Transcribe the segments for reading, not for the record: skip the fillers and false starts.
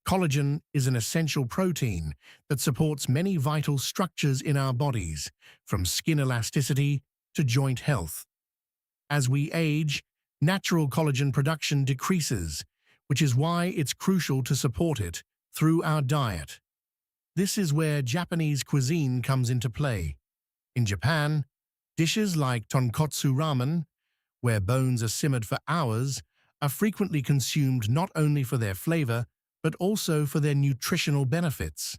Collagen is an essential protein that supports many vital structures in our bodies, from skin elasticity to joint health. As we age, natural collagen production decreases, which is why it's crucial to support it through our diet. This is where Japanese cuisine comes into play. In Japan, dishes like Tonkotsu ramen, where bones are simmered for hours, are frequently consumed not only for their flavor, but also for their nutritional benefits.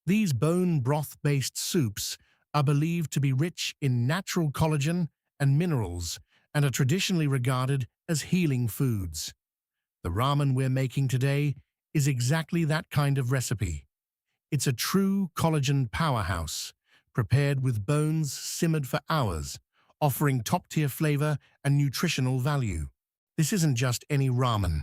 These bone broth-based soups are believed to be rich in natural collagen and minerals and are traditionally regarded as healing foods. The ramen we're making today is exactly that kind of recipe. It's a true collagen powerhouse, prepared with bones simmered for hours, offering top-tier flavor and nutritional value. This isn't just any ramen.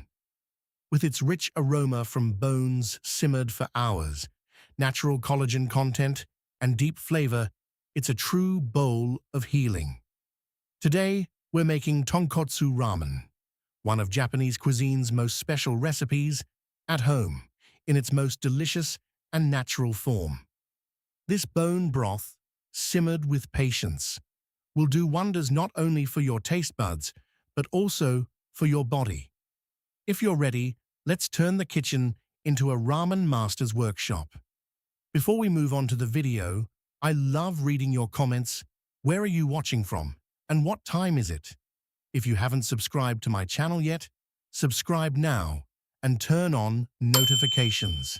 With its rich aroma from bones simmered for hours, natural collagen content, and deep flavor, it's a true bowl of healing. Today, we're making Tonkotsu ramen, one of Japanese cuisine's most special recipes, at home, in its most delicious and natural form. This bone broth, simmered with patience, will do wonders not only for your taste buds, but also for your body. If you're ready, let's turn the kitchen into a ramen master's workshop. Before we move on to the video, I love reading your comments. Where are you watching from? And what time is it? If you haven't subscribed to my channel yet, subscribe now and turn on notifications.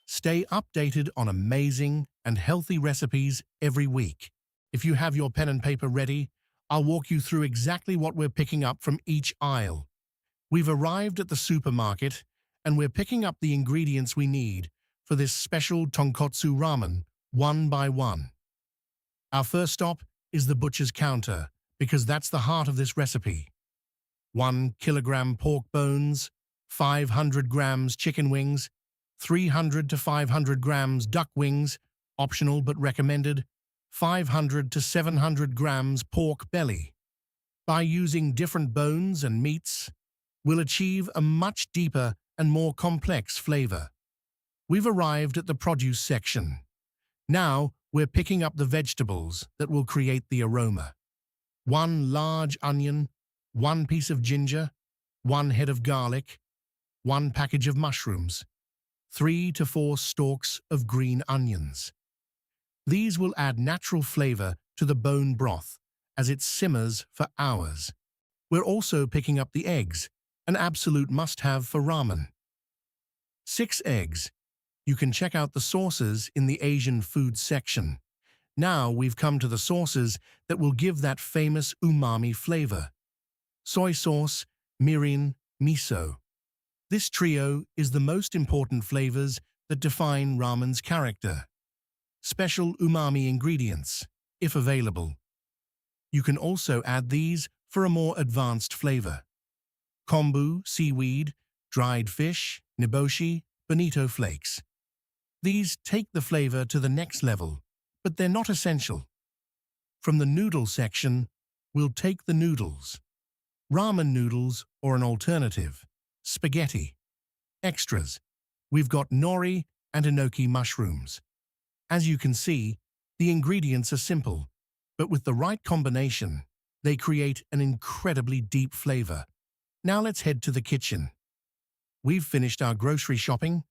Stay updated on amazing and healthy recipes every week. If you have your pen and paper ready, I'll walk you through exactly what we're picking up from each aisle. We've arrived at the supermarket and we're picking up the ingredients we need for this special tonkotsu ramen one by one. Our first stop is the butcher's counter because that's the heart of this recipe. 1 kilogram pork bones, 500 grams chicken wings, 300 to 500 grams duck wings, optional but recommended, 500 to 700 grams pork belly. By using different bones and meats, we'll achieve a much deeper and more complex flavor. We've arrived at the produce section. Now we're picking up the vegetables that will create the aroma. 1 large onion, 1 piece of ginger, 1 head of garlic, 1 package of mushrooms, 3 to 4 stalks of green onions. These will add natural flavor to the bone broth as it simmers for hours. We're also picking up the eggs, an absolute must-have for ramen. 6 eggs. You can check out the sauces in the Asian food section. Now we've come to the sauces that will give that famous umami flavor. Soy sauce, mirin, miso. This trio is the most important flavors that define ramen's character. Special umami ingredients, if available. You can also add these for a more advanced flavor. Kombu, seaweed, dried fish, niboshi, bonito flakes. These take the flavor to the next level, but they're not essential. From the noodle section, we'll take the noodles. Ramen noodles or an alternative, spaghetti. Extras, we've got nori and enoki mushrooms. As you can see, the ingredients are simple, but with the right combination, they create an incredibly deep flavor. Now let's head to the kitchen. We've finished our grocery shopping.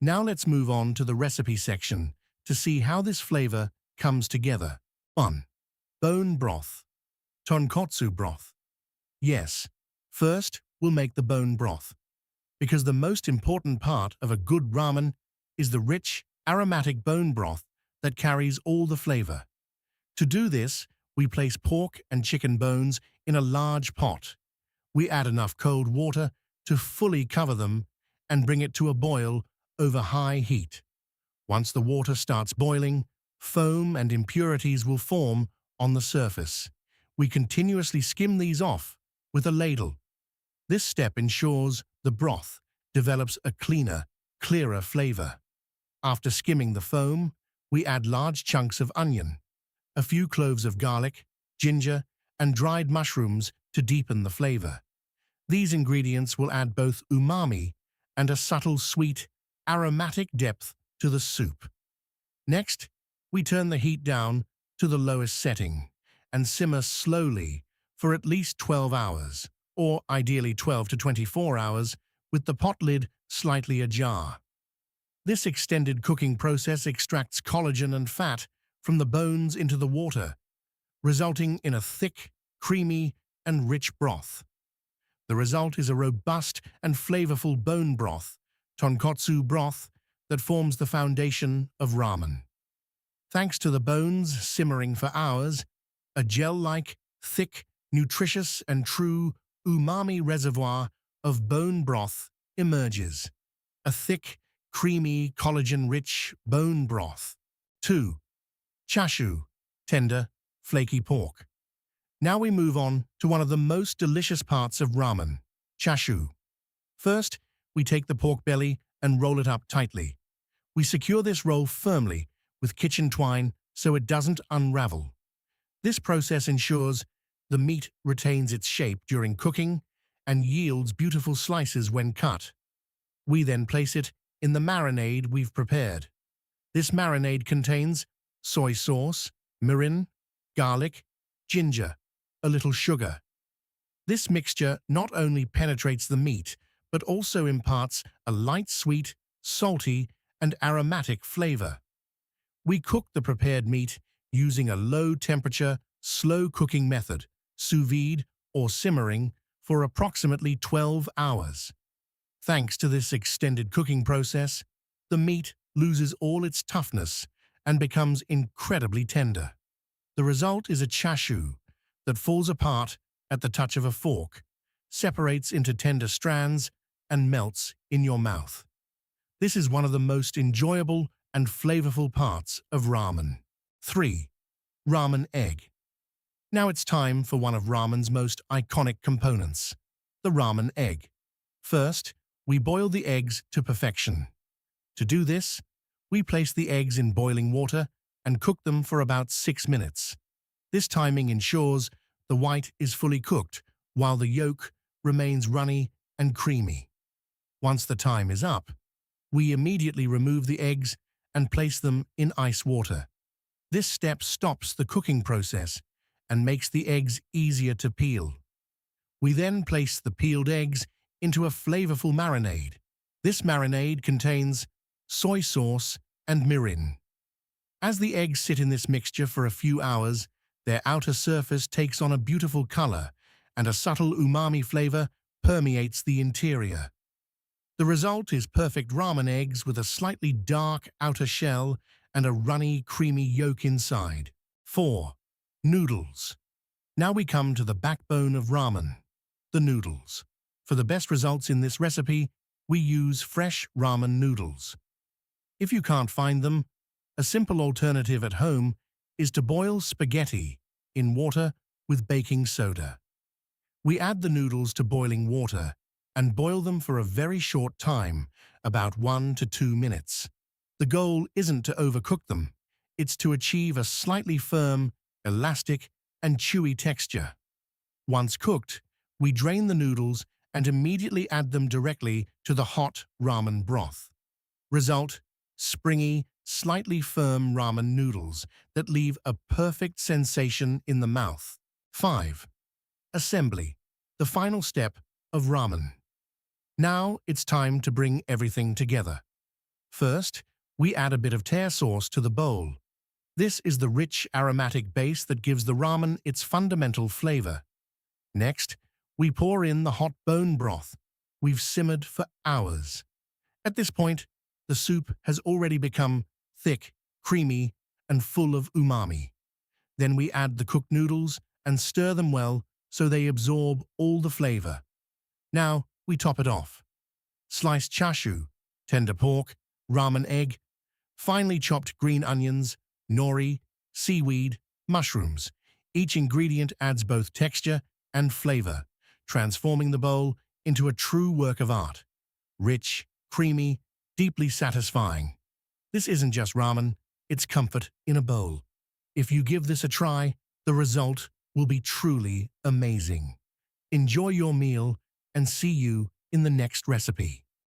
Now let's move on to the recipe section to see how this flavor comes together. 1. Bone broth. Tonkotsu broth. Yes, first we'll make the bone broth, because the most important part of a good ramen is the rich, aromatic bone broth that carries all the flavor. To do this, we place pork and chicken bones in a large pot. We add enough cold water to fully cover them and bring it to a boil over high heat. Once the water starts boiling, foam and impurities will form on the surface. We continuously skim these off with a ladle. This step ensures the broth develops a cleaner, clearer flavor. After skimming the foam, we add large chunks of onion, a few cloves of garlic, ginger, and dried mushrooms to deepen the flavor. These ingredients will add both umami and a subtle sweet aromatic depth to the soup. Next, we turn the heat down to the lowest setting and simmer slowly for at least 12 hours, or ideally 12 to 24 hours, with the pot lid slightly ajar. This extended cooking process extracts collagen and fat from the bones into the water, resulting in a thick, creamy, and rich broth. The result is a robust and flavorful bone broth, tonkotsu broth, that forms the foundation of ramen. Thanks to the bones simmering for hours, a gel-like, thick, nutritious, and true umami reservoir of bone broth emerges. A thick, creamy, collagen-rich bone broth. 2. Chashu, tender, flaky pork. Now we move on to one of the most delicious parts of ramen, chashu. First, we take the pork belly and roll it up tightly. We secure this roll firmly with kitchen twine so it doesn't unravel. This process ensures the meat retains its shape during cooking and yields beautiful slices when cut. We then place it in the marinade we've prepared. This marinade contains soy sauce, mirin, garlic, ginger, a little sugar. This mixture not only penetrates the meat, but also imparts a light sweet, salty, and aromatic flavor. We cook the prepared meat using a low-temperature, slow-cooking method, sous vide or simmering, for approximately 12 hours. Thanks to this extended cooking process, the meat loses all its toughness and becomes incredibly tender. The result is a chashu that falls apart at the touch of a fork, separates into tender strands, and melts in your mouth. This is one of the most enjoyable and flavorful parts of ramen. 3. Ramen egg. Now it's time for one of ramen's most iconic components, the ramen egg. First, we boil the eggs to perfection. To do this, we place the eggs in boiling water and cook them for about 6 minutes. This timing ensures the white is fully cooked while the yolk remains runny and creamy. Once the time is up, we immediately remove the eggs and place them in ice water. This step stops the cooking process and makes the eggs easier to peel. We then place the peeled eggs into a flavorful marinade. This marinade contains soy sauce and mirin. As the eggs sit in this mixture for a few hours, their outer surface takes on a beautiful color, and a subtle umami flavor permeates the interior. The result is perfect ramen eggs with a slightly dark outer shell and a runny, creamy yolk inside. 4. Noodles. Now we come to the backbone of ramen, the noodles. For the best results in this recipe, we use fresh ramen noodles. If you can't find them, a simple alternative at home is to boil spaghetti in water with baking soda. We add the noodles to boiling water and boil them for a very short time, about 1 to 2 minutes. The goal isn't to overcook them, it's to achieve a slightly firm, elastic, and chewy texture. Once cooked, we drain the noodles and immediately add them directly to the hot ramen broth. Result: springy, slightly firm ramen noodles that leave a perfect sensation in the mouth. 5. Assembly, the final step of ramen. Now it's time to bring everything together. First, we add a bit of tare sauce to the bowl. This is the rich, aromatic base that gives the ramen its fundamental flavor. Next, we pour in the hot bone broth we've simmered for hours. At this point, the soup has already become thick, creamy, and full of umami. Then we add the cooked noodles and stir them well so they absorb all the flavor. Now we top it off. Sliced chashu, tender pork, ramen egg, finely chopped green onions, nori, seaweed, mushrooms. Each ingredient adds both texture and flavor, transforming the bowl into a true work of art. Rich, creamy, deeply satisfying. This isn't just ramen, it's comfort in a bowl. If you give this a try, the result will be truly amazing. Enjoy your meal and see you in the next recipe.